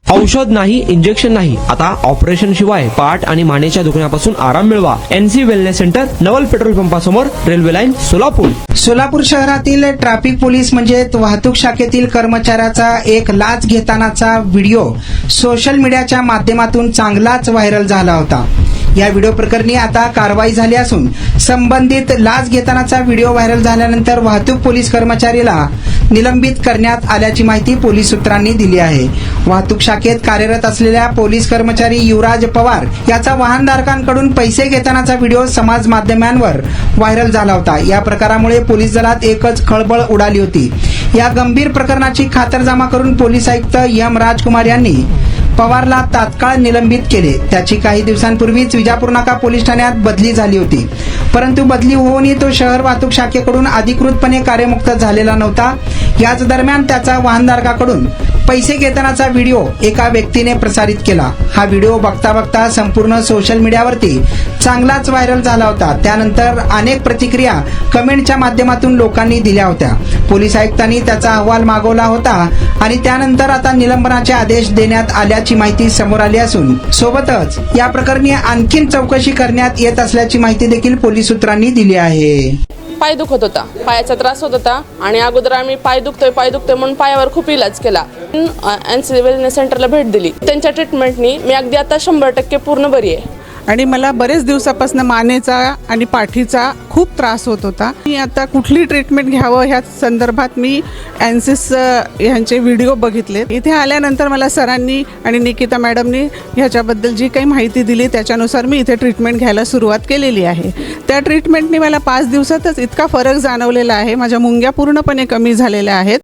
औषध नाही, इंजेक्शन नाही, आता ऑपरेशन शिवाय पाठ आणि मानेच्या दुखण्यापासून आराम मिळवा. NC wellness centre, Naval petrol पंपासमोर, रेल्वे लाईन, सोलापूर. सोलापूर शहरातील ट्रॅफिक पोलीस म्हणजेच वाहतूक शाखेतील कर्मचाऱ्याचा एक लाच घेतानाचा व्हिडिओ सोशल मीडियाच्या माध्यमातून चांगलाच व्हायरल झाला होता. या व्हिडिओ प्रकरणी आता कारवाई झाली असून संबंधित लाच घेतानाचा व्हिडिओ व्हायरल झाल्यानंतर वाहतूक पोलीस कर्मचारीला निलंबित करण्यात आल्याची माहिती पोलीस सूत्रांनी दिली आहे. वाहतूक शाखेत कार्यरत असलेल्या पोलीस कर्मचारी युवराज पवार याचा वाहनधारकांकडून पैसे घेतानाचा व्हिडिओ समाज माध्यमांवर व्हायरल झाला होता. या प्रकारामुळे पोलीस दलात एकच खळबळ उडाली होती. या गंभीर प्रकरणाची खातरजमा करून पोलीस आयुक्त एम राजकुमार यांनी पवारला तात्काळ निलंबित केले. त्याची काही दिवसांपूर्वीच विजापूर नाका पोलीस ठाण्यात बदली झाली होती, परंतु बदली होऊनही तो शहर वाहतूक शाखेकडून अधिकृतपणे कार्यमुक्त झालेला नव्हता. याच दरम्यान त्याचा वाहनधारकाकडून पैसे घेतानाचा व्हिडिओ एका व्यक्तीने प्रसारित केला. हा व्हिडिओ बघता बघता संपूर्ण सोशल मीडियावरती चांगलाच व्हायरल झाला होता. त्यानंतर अनेक प्रतिक्रिया कमेंटच्या माध्यमातून लोकांनी दिल्या होत्या. पोलीस आयुक्तांनी त्याचा अहवाल मागवला होता आणि त्यानंतर आता निलंबनाचे आदेश देण्यात आल्याची माहिती समोर आली असून सोबतच या प्रकरणी आणखीन चौकशी करण्यात येत असल्याची माहिती देखील पोलीस सूत्रांनी दिली आहे. पाय दुखत होता, पायाचा त्रास होत होता आणि अगोदर आम्ही पाय दुखतोय म्हणून पायावर खूप इलाज केला. NC वेलनेस सेंटरला भेट दिली. त्यांच्या ट्रीटमेंटनी मी अगदी आता 100% पूर्ण बरी आहे. आणि मला बरेच दिवसापासून मानेचा आणि पाठीचा खूप त्रास होत होता. मी आता कुठली ट्रीटमेंट घ्यावं ह्या संदर्भात मी एनसिस ह्यांचे व्हिडिओ बघितले. इथे आल्यानंतर मला सरांनी आणि निकिता मॅडमनी ह्याच्याबद्दल जी काही माहिती दिली त्याच्यानुसार मी इथे ट्रीटमेंट घ्यायला सुरुवात केलेली आहे. त्या ट्रीटमेंटनी मला 5 दिवसातच इतका फरक जाणवलेला आहे. माझ्या मुंग्या पूर्णपणे कमी झालेल्या आहेत.